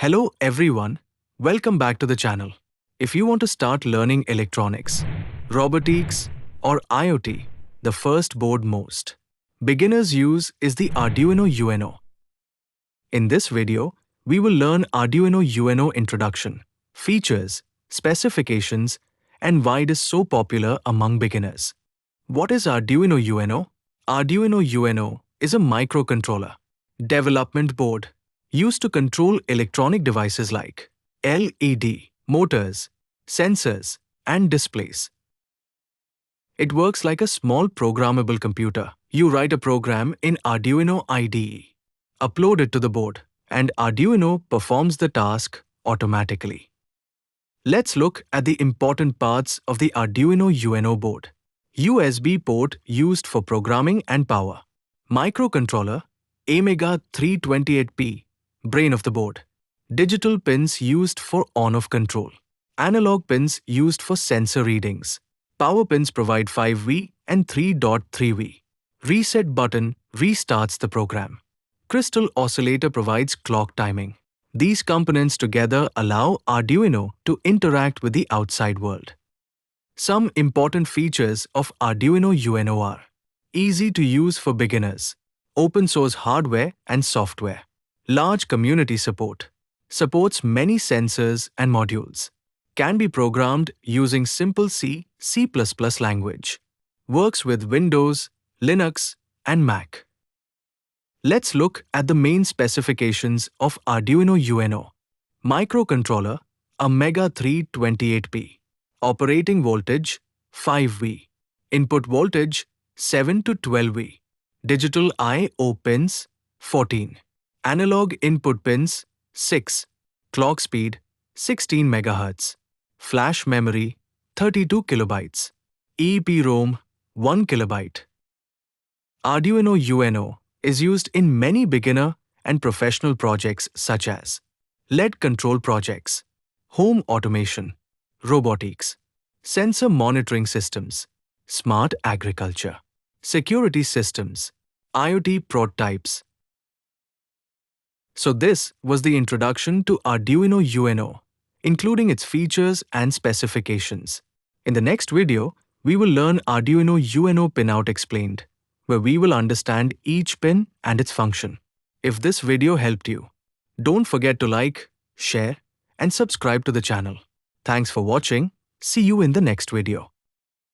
Hello everyone, welcome back to the channel. If you want to start learning electronics, robotics or IoT, the first board most beginners use is the Arduino UNO. In this video, we will learn Arduino UNO introduction, features, specifications, and why it is so popular among beginners. What is Arduino UNO? Arduino UNO is a microcontroller development board used to control electronic devices like LED, motors, sensors, and displays. It works like a small programmable computer. You write a program in Arduino IDE, upload it to the board, and Arduino performs the task automatically. Let's look at the important parts of the Arduino UNO board. USB port used for programming and power. Microcontroller, AMEGA 328P, brain of the board. Digital pins used for on-off control. Analog pins used for sensor readings. Power pins provide 5V and 3.3V. Reset button restarts the program. Crystal oscillator provides clock timing. These components together allow Arduino to interact with the outside world. Some important features of Arduino UNO are: easy to use for beginners, open source hardware and software, large community support, supports many sensors and modules, can be programmed using simple C, C++ language, works with Windows, Linux, and Mac. Let's look at the main specifications of Arduino UNO. Microcontroller, a Mega 328P. Operating voltage 5V. Input voltage 7 to 12V. Digital I/O pins 14. Analog input pins 6. Clock speed 16 MHz. Flash memory 32 kilobytes. EEPROM 1 kilobyte. Arduino UNO is used in many beginner and professional projects such as LED control projects, home automation, robotics, sensor monitoring systems, smart agriculture, security systems, IoT prototypes. So this was the introduction to Arduino UNO, including its features and specifications. In the next video, we will learn Arduino UNO pinout explained, where we will understand each pin and its function. If this video helped you, don't forget to like, share, and subscribe to the channel. Thanks for watching. See you in the next video.